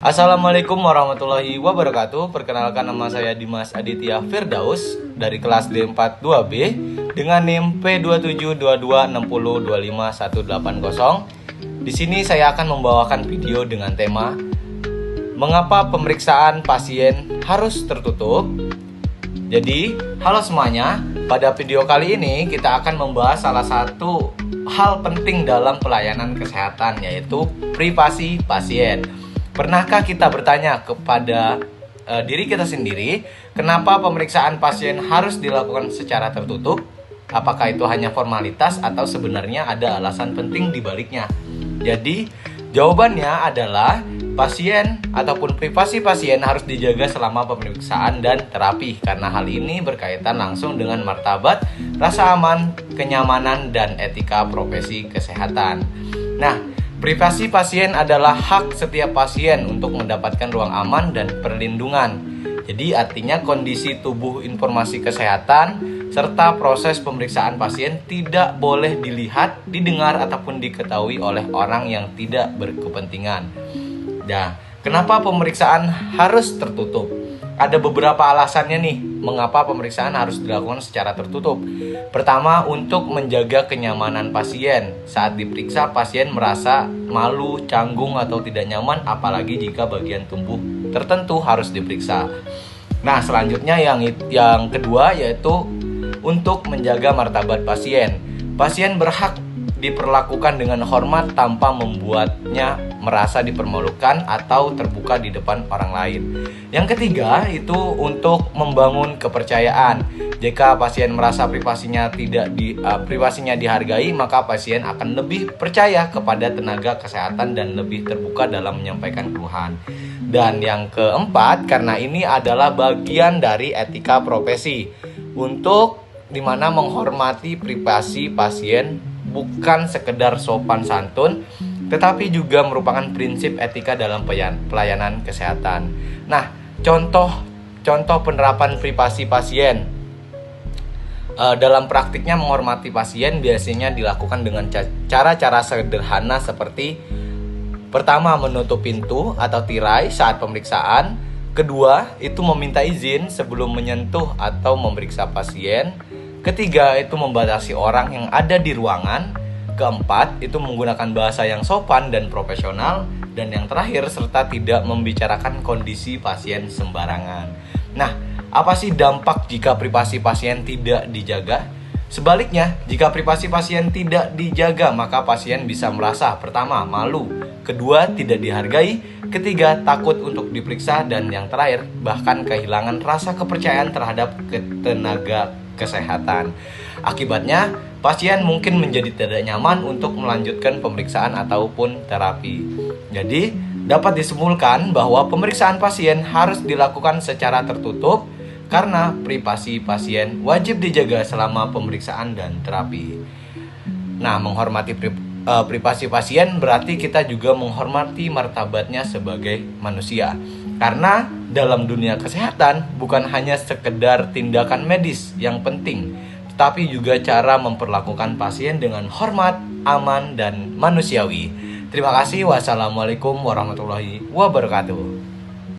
Assalamualaikum warahmatullahi wabarakatuh. Perkenalkan, nama saya Dimas Aditya Firdaus dari kelas D42B dengan NIM P272260251180. Di sini saya akan membawakan video dengan tema mengapa pemeriksaan pasien harus tertutup. Jadi, halo semuanya. Pada video kali ini kita akan membahas salah satu hal penting dalam pelayanan kesehatan, yaitu privasi pasien. Pernahkah kita bertanya kepada diri kita sendiri, kenapa pemeriksaan pasien harus dilakukan secara tertutup? Apakah itu hanya formalitas atau sebenarnya ada alasan penting di baliknya? Jadi, jawabannya adalah pasien ataupun privasi pasien harus dijaga selama pemeriksaan dan terapi, karena hal ini berkaitan langsung dengan martabat, rasa aman, kenyamanan, dan etika profesi kesehatan. Nah, privasi pasien adalah hak setiap pasien untuk mendapatkan ruang aman dan perlindungan. Jadi artinya kondisi tubuh, informasi kesehatan, serta proses pemeriksaan pasien tidak boleh dilihat, didengar, ataupun diketahui oleh orang yang tidak berkepentingan. Nah, kenapa pemeriksaan harus tertutup? Ada beberapa alasannya nih, mengapa pemeriksaan harus dilakukan secara tertutup. Pertama, untuk menjaga kenyamanan pasien. Saat diperiksa, pasien merasa malu, canggung, atau tidak nyaman, apalagi jika bagian tubuh tertentu harus diperiksa. Nah, selanjutnya yang kedua yaitu untuk menjaga martabat pasien. Pasien berhak diperlakukan dengan hormat tanpa membuatnya merasa dipermalukan atau terbuka di depan orang lain. Yang ketiga itu untuk membangun kepercayaan. Jika pasien merasa privasinya dihargai, maka pasien akan lebih percaya kepada tenaga kesehatan dan lebih terbuka dalam menyampaikan keluhan. Dan yang keempat, karena ini adalah bagian dari etika profesi, untuk dimana menghormati privasi pasien bukan sekedar sopan santun, tetapi juga merupakan prinsip etika dalam pelayanan kesehatan. Nah, contoh penerapan privasi pasien. Dalam praktiknya menghormati pasien biasanya dilakukan dengan cara-cara sederhana seperti pertama, menutup pintu atau tirai saat pemeriksaan. Kedua, itu meminta izin sebelum menyentuh atau memeriksa pasien. Ketiga, itu membatasi orang yang ada di ruangan. Keempat, itu menggunakan bahasa yang sopan dan profesional. Dan yang terakhir, serta tidak membicarakan kondisi pasien sembarangan. Nah, apa sih dampak jika privasi pasien tidak dijaga? Sebaliknya, jika privasi pasien tidak dijaga, maka pasien bisa merasa pertama, malu. Kedua, tidak dihargai. Ketiga, takut untuk diperiksa. Dan yang terakhir, bahkan kehilangan rasa kepercayaan terhadap tenaga kesehatan. Akibatnya, pasien mungkin menjadi tidak nyaman untuk melanjutkan pemeriksaan ataupun terapi. Jadi, dapat disimpulkan bahwa pemeriksaan pasien harus dilakukan secara tertutup karena privasi pasien wajib dijaga selama pemeriksaan dan terapi. Nah, menghormati privasi pasien berarti kita juga menghormati martabatnya sebagai manusia. Karena dalam dunia kesehatan bukan hanya sekedar tindakan medis yang penting, tetapi juga cara memperlakukan pasien dengan hormat, aman, dan manusiawi. Terima kasih. Wassalamualaikum warahmatullahi wabarakatuh.